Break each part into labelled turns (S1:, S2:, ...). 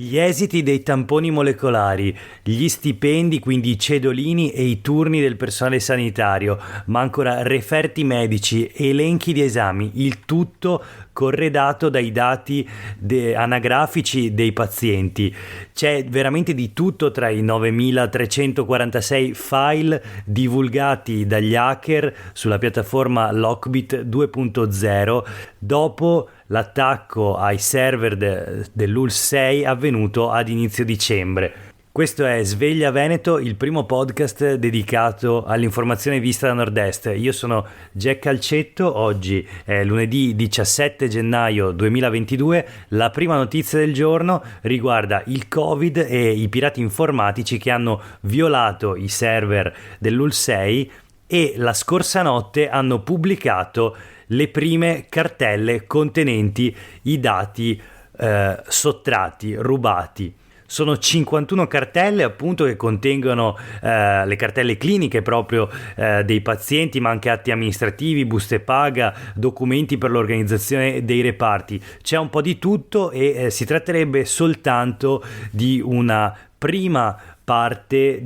S1: Gli esiti dei tamponi molecolari, gli stipendi, quindi i cedolini e i turni del personale sanitario, ma ancora referti medici, elenchi di esami, il tutto corredato dai dati anagrafici dei pazienti. C'è veramente di tutto tra i 9.346 file divulgati dagli hacker sulla piattaforma Lockbit 2.0 dopo l'attacco ai server dell'ULSS 6 avvenuto ad inizio dicembre. Questo è Sveglia Veneto, il primo podcast dedicato all'informazione vista da Nord-Est. Io sono Jack Calcetto, oggi è lunedì 17 gennaio 2022. La prima notizia del giorno riguarda il Covid e i pirati informatici che hanno violato i server dell'ULSS 6 e la scorsa notte hanno pubblicato le prime cartelle contenenti i dati sottratti, rubati. Sono 51 cartelle appunto che contengono le cartelle cliniche proprio dei pazienti, ma anche atti amministrativi, buste paga, documenti per l'organizzazione dei reparti. C'è un po' di tutto e si tratterebbe soltanto di una prima parte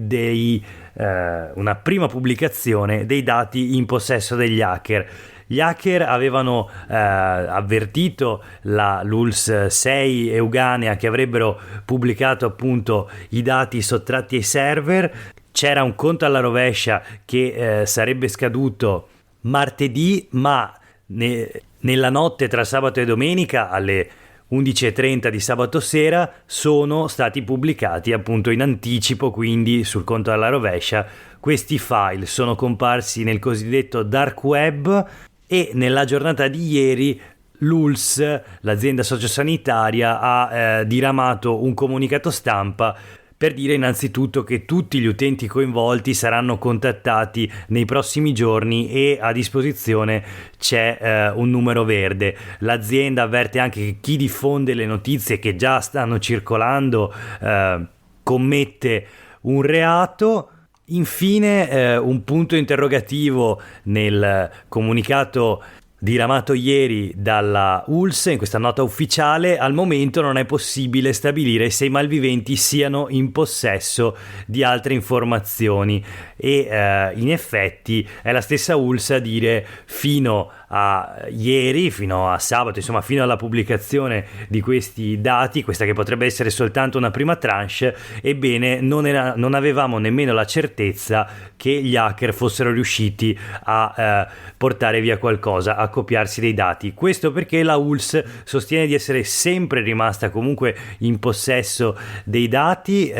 S1: una prima pubblicazione dei dati in possesso degli hacker. Gli hacker avevano avvertito l'ULSS 6 Euganea che avrebbero pubblicato appunto i dati sottratti ai server. C'era un conto alla rovescia che sarebbe scaduto martedì, ma nella notte tra sabato e domenica alle 11:30 di sabato sera sono stati pubblicati appunto in anticipo, quindi sul conto alla rovescia. Questi file sono comparsi nel cosiddetto dark web e nella giornata di ieri l'ULSS, l'azienda sociosanitaria, ha diramato un comunicato stampa per dire innanzitutto che tutti gli utenti coinvolti saranno contattati nei prossimi giorni e a disposizione c'è un numero verde. L'azienda avverte anche che chi diffonde le notizie che già stanno circolando commette un reato. Infine un punto interrogativo nel comunicato diramato ieri dalla ULSS, in questa nota ufficiale: al momento non è possibile stabilire se i malviventi siano in possesso di altre informazioni e in effetti è la stessa ULSS a dire fino a ieri, fino a sabato, insomma fino alla pubblicazione di questi dati, questa che potrebbe essere soltanto una prima tranche, ebbene non avevamo nemmeno la certezza che gli hacker fossero riusciti a portare via qualcosa, a copiarsi dei dati. Questo perché la ULSS sostiene di essere sempre rimasta comunque in possesso dei dati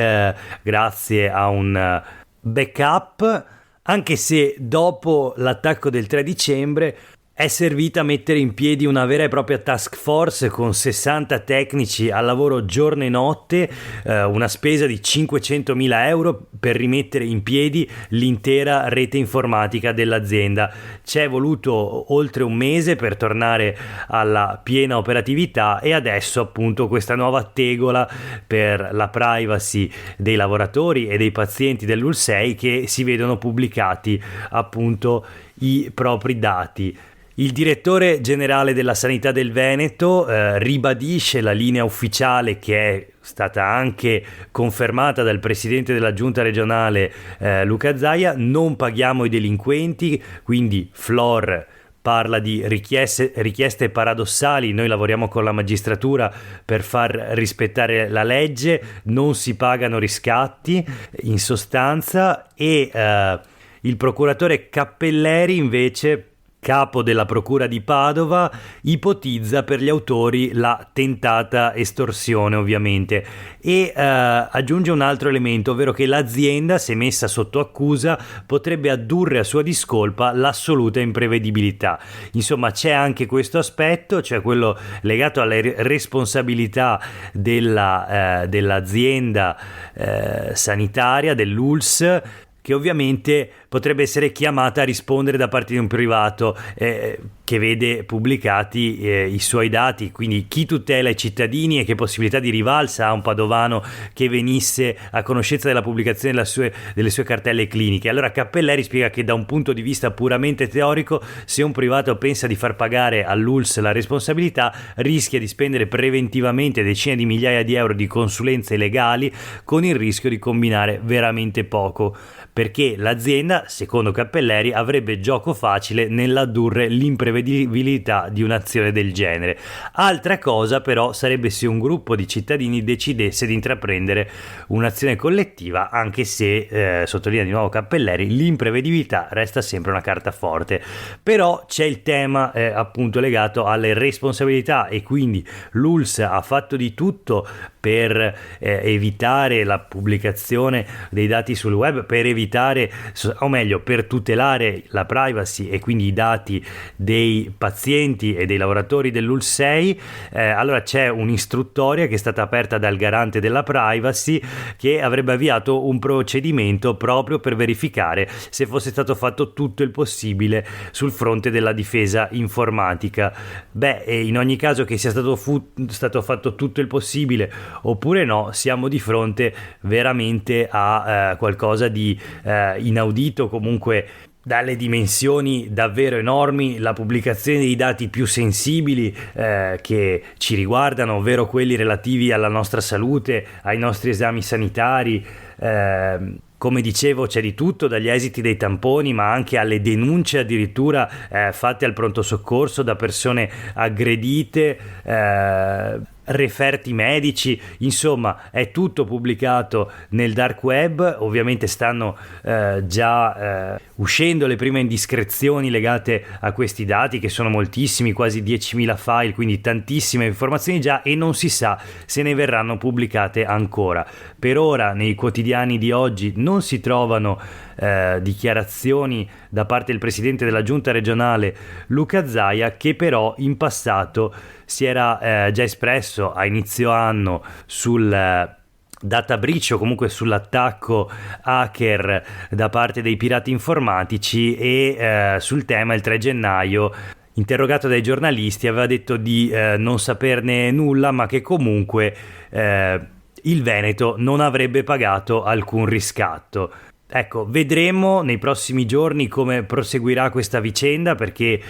S1: grazie a un backup, anche se dopo l'attacco del 3 dicembre è servita a mettere in piedi una vera e propria task force con 60 tecnici al lavoro giorno e notte, una spesa di 500.000 euro per rimettere in piedi l'intera rete informatica dell'azienda. C'è voluto oltre un mese per tornare alla piena operatività e adesso appunto questa nuova tegola per la privacy dei lavoratori e dei pazienti dell'ULSS 6 che si vedono pubblicati appunto i propri dati. Il direttore generale della Sanità del Veneto ribadisce la linea ufficiale che è stata anche confermata dal presidente della giunta regionale Luca Zaia: non paghiamo i delinquenti, quindi Flor parla di richieste paradossali, noi lavoriamo con la magistratura per far rispettare la legge, non si pagano riscatti in sostanza. E il procuratore Cappelleri invece, capo della procura di Padova, ipotizza per gli autori la tentata estorsione ovviamente e aggiunge un altro elemento, ovvero che l'azienda, se messa sotto accusa, potrebbe addurre a sua discolpa l'assoluta imprevedibilità. Insomma c'è anche questo aspetto, cioè quello legato alle responsabilità dell'azienda sanitaria, dell'ULSS, che ovviamente potrebbe essere chiamata a rispondere da parte di un privato che vede pubblicati i suoi dati. Quindi chi tutela i cittadini e che possibilità di rivalsa ha un padovano che venisse a conoscenza della pubblicazione delle sue cartelle cliniche? Allora Cappelleri spiega che da un punto di vista puramente teorico, se un privato pensa di far pagare all'ULSS la responsabilità, rischia di spendere preventivamente decine di migliaia di euro di consulenze legali, con il rischio di combinare veramente poco, perché l'azienda, secondo Cappelleri, avrebbe gioco facile nell'addurre l'imprevedibilità di un'azione del genere. Altra cosa però sarebbe se un gruppo di cittadini decidesse di intraprendere un'azione collettiva, anche se, sottolinea di nuovo Cappelleri, l'imprevedibilità resta sempre una carta forte. Però c'è il tema appunto legato alle responsabilità, e quindi l'ULSS ha fatto di tutto per evitare la pubblicazione dei dati sul web, per evitare, o meglio, per tutelare la privacy e quindi i dati dei pazienti e dei lavoratori dell'ULSS 6. Allora c'è un'istruttoria che è stata aperta dal garante della privacy, che avrebbe avviato un procedimento proprio per verificare se fosse stato fatto tutto il possibile sul fronte della difesa informatica. In ogni caso, che sia stato fatto tutto il possibile oppure no, siamo di fronte veramente a qualcosa di inaudito, comunque dalle dimensioni davvero enormi. La pubblicazione dei dati più sensibili che ci riguardano, ovvero quelli relativi alla nostra salute, ai nostri esami sanitari. Come dicevo, c'è di tutto, dagli esiti dei tamponi ma anche alle denunce addirittura fatte al pronto soccorso da persone aggredite, referti medici, insomma è tutto pubblicato nel dark web. Ovviamente stanno già uscendo le prime indiscrezioni legate a questi dati, che sono moltissimi, quasi 10.000 file, quindi tantissime informazioni già, e non si sa se ne verranno pubblicate ancora. Per ora nei quotidiani di oggi non si trovano dichiarazioni da parte del presidente della giunta regionale Luca Zaia, che però in passato si era già espresso a inizio anno sul data breach, o comunque sull'attacco hacker da parte dei pirati informatici, e sul tema il 3 gennaio, interrogato dai giornalisti, aveva detto di non saperne nulla, ma che comunque il Veneto non avrebbe pagato alcun riscatto. Ecco, vedremo nei prossimi giorni come proseguirà questa vicenda, perché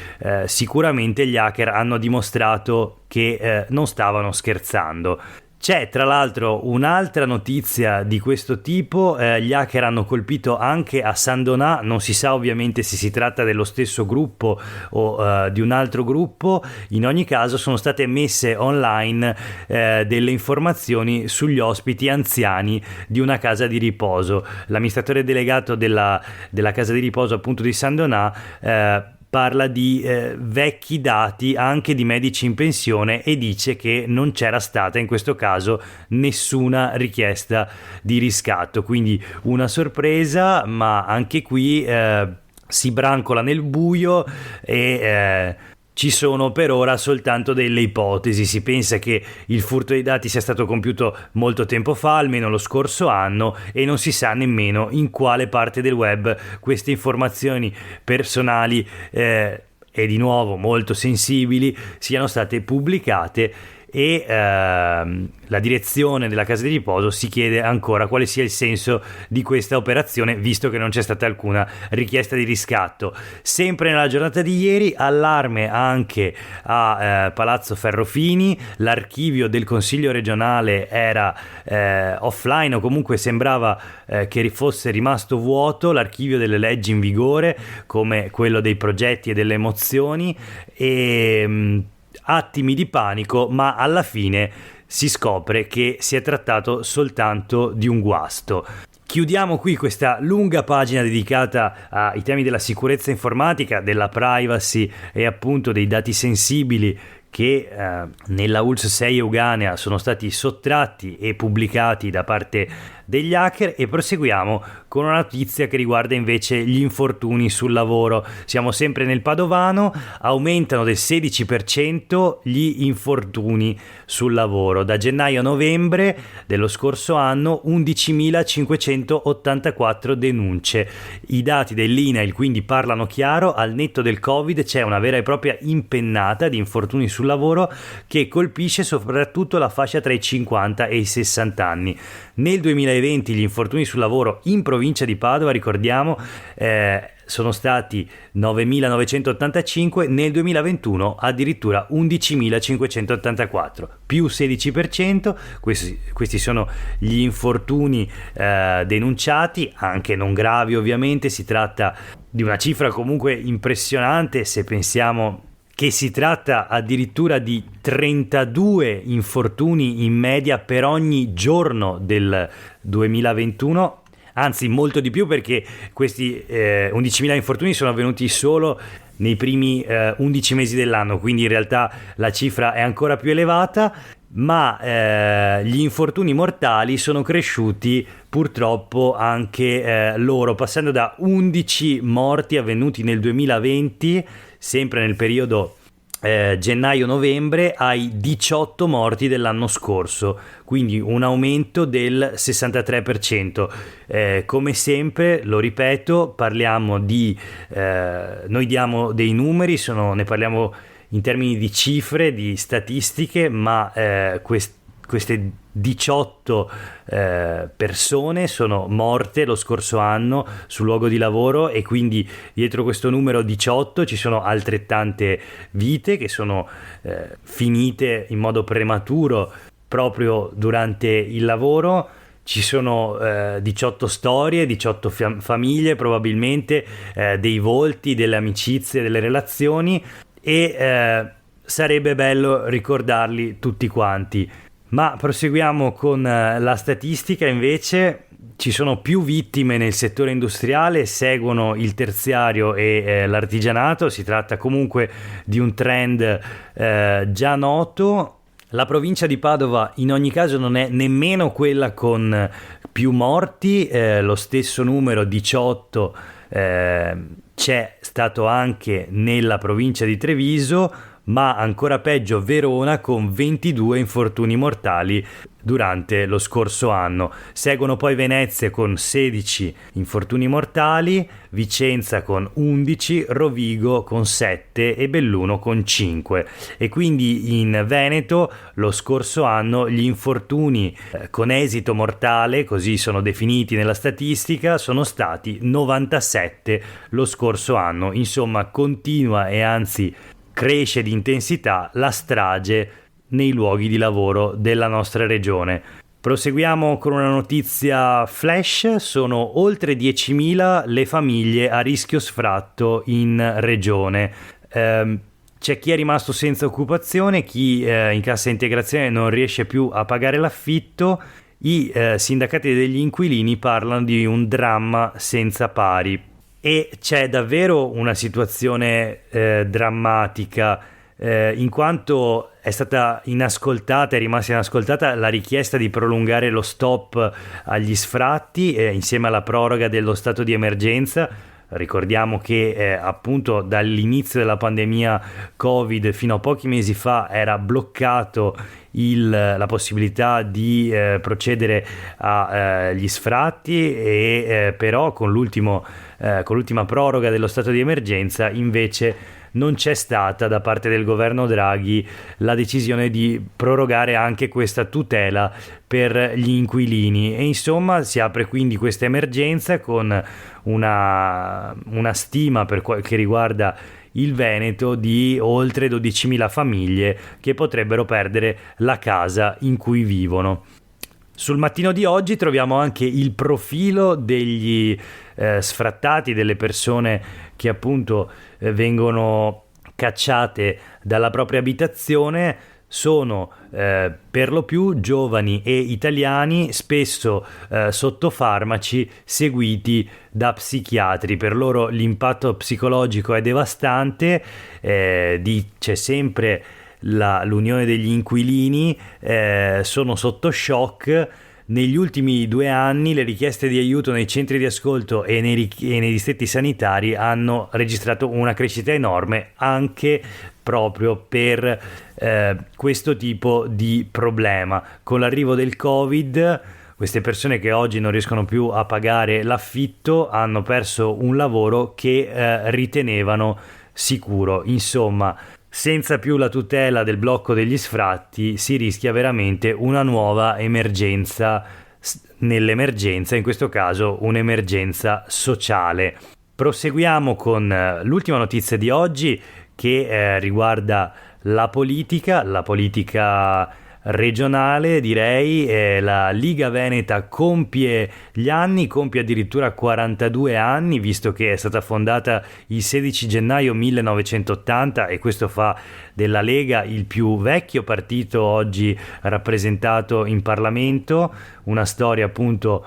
S1: sicuramente gli hacker hanno dimostrato che non stavano scherzando. C'è tra l'altro un'altra notizia di questo tipo: gli hacker hanno colpito anche a San Donà, non si sa ovviamente se si tratta dello stesso gruppo o di un altro gruppo. In ogni caso sono state messe online delle informazioni sugli ospiti anziani di una casa di riposo. L'amministratore delegato della casa di riposo appunto di San Donà parla di vecchi dati anche di medici in pensione, e dice che non c'era stata in questo caso nessuna richiesta di riscatto. Quindi una sorpresa, ma anche qui si brancola nel buio e ci sono per ora soltanto delle ipotesi. Si pensa che il furto dei dati sia stato compiuto molto tempo fa, almeno lo scorso anno, e non si sa nemmeno in quale parte del web queste informazioni personali e di nuovo molto sensibili siano state pubblicate. E la direzione della casa di riposo si chiede ancora quale sia il senso di questa operazione, visto che non c'è stata alcuna richiesta di riscatto. Sempre nella giornata di ieri, allarme anche a Palazzo Ferrofini. L'archivio del Consiglio regionale era offline, o comunque sembrava che fosse rimasto vuoto, l'archivio delle leggi in vigore, come quello dei progetti e delle mozioni, e attimi di panico, ma alla fine si scopre che si è trattato soltanto di un guasto. Chiudiamo qui questa lunga pagina dedicata ai temi della sicurezza informatica, della privacy e appunto dei dati sensibili che nella ULSS 6 Euganea sono stati sottratti e pubblicati da parte degli hacker e proseguiamo con una notizia che riguarda invece gli infortuni sul lavoro. Siamo sempre nel padovano, aumentano del 16% gli infortuni sul lavoro. Da gennaio a novembre dello scorso anno 11.584 denunce. I dati dell'INAIL quindi parlano chiaro, al netto del Covid c'è una vera e propria impennata di infortuni sul lavoro che colpisce soprattutto la fascia tra i 50 e i 60 anni. Nel 2020 gli infortuni sul lavoro in provincia di Padova, ricordiamo, sono stati 9.985, nel 2021 addirittura 11.584, più 16%. Questi sono gli infortuni denunciati, anche non gravi ovviamente. Si tratta di una cifra comunque impressionante se pensiamo che si tratta addirittura di 32 infortuni in media per ogni giorno del 2021, anzi molto di più, perché questi 11.000 infortuni sono avvenuti solo nei primi 11 mesi dell'anno, quindi in realtà la cifra è ancora più elevata, ma gli infortuni mortali sono cresciuti purtroppo anche loro, passando da 11 morti avvenuti nel 2020, sempre nel periodo gennaio-novembre, ai 18 morti dell'anno scorso, quindi un aumento del 63%. Come sempre, lo ripeto, parliamo noi diamo dei numeri, ne parliamo in termini di cifre, di statistiche, ma queste 18 persone sono morte lo scorso anno sul luogo di lavoro, e quindi dietro questo numero 18 ci sono altrettante vite che sono finite in modo prematuro proprio durante il lavoro. Ci sono 18 storie, 18 famiglie probabilmente, dei volti, delle amicizie, delle relazioni, e sarebbe bello ricordarli tutti quanti. Ma proseguiamo con la statistica. Invece ci sono più vittime nel settore industriale, seguono il terziario e l'artigianato. Si tratta comunque di un trend già noto. La provincia di Padova in ogni caso non è nemmeno quella con più morti, lo stesso numero 18 c'è stato anche nella provincia di Treviso, ma ancora peggio Verona con 22 infortuni mortali durante lo scorso anno. Seguono poi Venezia con 16 infortuni mortali, Vicenza con 11, Rovigo con 7 e Belluno con 5. E quindi in Veneto lo scorso anno gli infortuni con esito mortale, così sono definiti nella statistica, sono stati 97 lo scorso anno. Insomma, continua e anzi cresce di intensità la strage nei luoghi di lavoro della nostra regione. Proseguiamo con una notizia flash. Sono oltre 10.000 le famiglie a rischio sfratto in regione. C'è chi è rimasto senza occupazione, chi in cassa integrazione non riesce più a pagare l'affitto. I sindacati degli inquilini parlano di un dramma senza pari. E c'è davvero una situazione drammatica, in quanto è stata è rimasta inascoltata la richiesta di prolungare lo stop agli sfratti insieme alla proroga dello stato di emergenza. Ricordiamo che appunto dall'inizio della pandemia Covid fino a pochi mesi fa era bloccato la possibilità di procedere agli sfratti, e però con l'ultima proroga dello stato di emergenza invece non c'è stata da parte del governo Draghi la decisione di prorogare anche questa tutela per gli inquilini, e insomma si apre quindi questa emergenza con una stima che riguarda il Veneto di oltre 12.000 famiglie che potrebbero perdere la casa in cui vivono. Sul Mattino di oggi troviamo anche il profilo degli sfrattati, delle persone che appunto vengono cacciate dalla propria abitazione. Sono per lo più giovani e italiani, spesso sotto farmaci seguiti da psichiatri. Per loro l'impatto psicologico è devastante, dice sempre l'Unione degli Inquilini, sono sotto shock, negli ultimi 2 anni le richieste di aiuto nei centri di ascolto e nei distretti sanitari hanno registrato una crescita enorme anche proprio per questo tipo di problema. Con l'arrivo del Covid, queste persone che oggi non riescono più a pagare l'affitto hanno perso un lavoro che ritenevano sicuro. Insomma, senza più la tutela del blocco degli sfratti si rischia veramente una nuova emergenza nell'emergenza, in questo caso un'emergenza sociale. Proseguiamo con l'ultima notizia di oggi che riguarda la politica regionale, direi. La Liga Veneta compie gli anni, compie addirittura 42 anni, visto che è stata fondata il 16 gennaio 1980 e questo fa della Lega il più vecchio partito oggi rappresentato in Parlamento, una storia appunto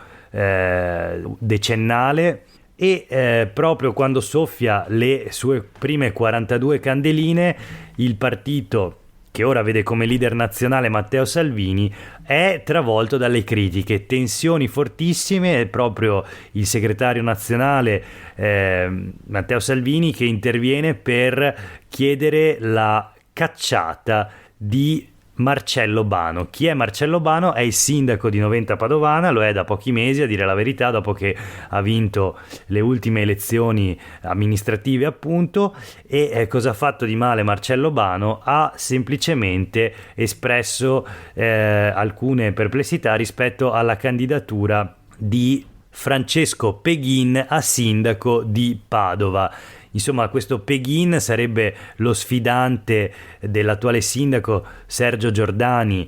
S1: decennale. E proprio quando soffia le sue prime 42 candeline, il partito che ora vede come leader nazionale Matteo Salvini è travolto dalle critiche, tensioni fortissime. È proprio il segretario nazionale Matteo Salvini che interviene per chiedere la cacciata di Marcello Bano. Chi è Marcello Bano? È il sindaco di Noventa Padovana, lo è da pochi mesi, a dire la verità, dopo che ha vinto le ultime elezioni amministrative appunto. E cosa ha fatto di male Marcello Bano? Ha semplicemente espresso alcune perplessità rispetto alla candidatura di Francesco Peghin a sindaco di Padova. Insomma, questo Peghin sarebbe lo sfidante dell'attuale sindaco Sergio Giordani,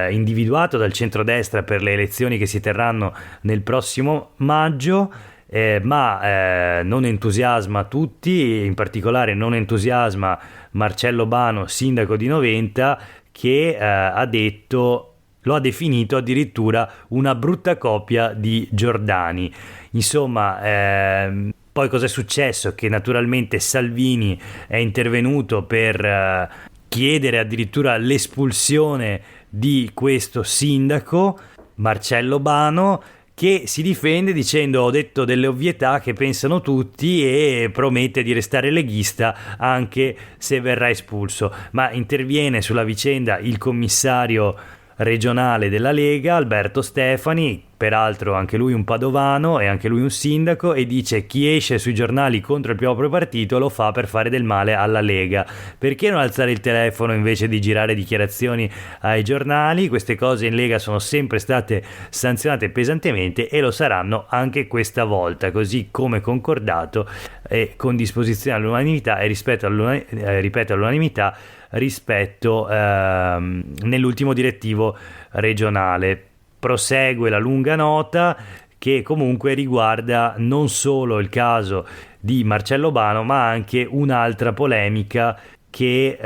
S1: individuato dal centrodestra per le elezioni che si terranno nel prossimo maggio, ma non entusiasma tutti, in particolare non entusiasma Marcello Bano, sindaco di Noventa, che lo ha definito addirittura una brutta copia di Giordani. Insomma, poi cosa è successo? Che naturalmente Salvini è intervenuto per chiedere addirittura l'espulsione di questo sindaco, Marcello Bano, che si difende dicendo: ho detto delle ovvietà che pensano tutti, e promette di restare leghista anche se verrà espulso. Ma interviene sulla vicenda il commissario regionale della Lega, Alberto Stefani, peraltro anche lui un padovano e anche lui un sindaco, e dice: chi esce sui giornali contro il proprio partito lo fa per fare del male alla Lega. Perché non alzare il telefono invece di girare dichiarazioni ai giornali? Queste cose in Lega sono sempre state sanzionate pesantemente e lo saranno anche questa volta, così come concordato e con disposizione all'unanimità e rispetto all'unanimità rispetto nell'ultimo direttivo regionale. Prosegue la lunga nota che comunque riguarda non solo il caso di Marcello Bano, ma anche un'altra polemica che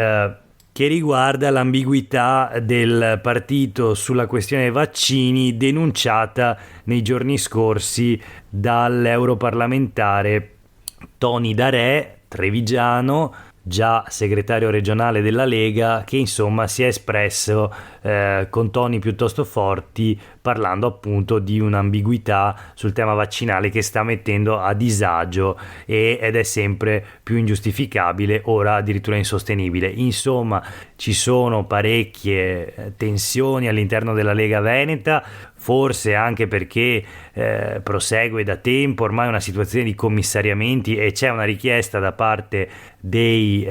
S1: riguarda l'ambiguità del partito sulla questione vaccini, denunciata nei giorni scorsi dall'europarlamentare Tony Darè, trevigiano, già segretario regionale della Lega, che insomma si è espresso con toni piuttosto forti, parlando appunto di un'ambiguità sul tema vaccinale che sta mettendo a disagio ed è sempre più ingiustificabile, ora addirittura insostenibile. Insomma, ci sono parecchie tensioni all'interno della Lega Veneta, forse anche perché prosegue da tempo ormai una situazione di commissariamenti e c'è una richiesta da parte dei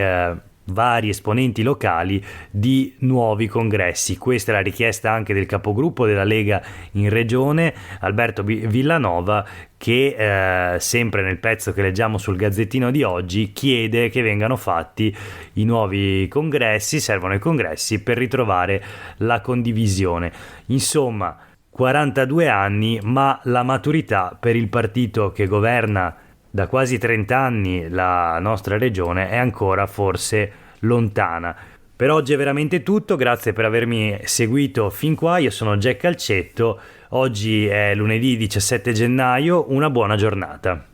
S1: vari esponenti locali di nuovi congressi. Questa è la richiesta anche del capogruppo della Lega in regione, Alberto Villanova, che sempre nel pezzo che leggiamo sul Gazzettino di oggi chiede che vengano fatti i nuovi congressi, servono i congressi per ritrovare la condivisione. Insomma, 42 anni, ma la maturità per il partito che governa da quasi 30 anni la nostra regione è ancora forse lontana. Per oggi è veramente tutto, grazie per avermi seguito fin qua, io sono Jack Calcetto, oggi è lunedì 17 gennaio, una buona giornata.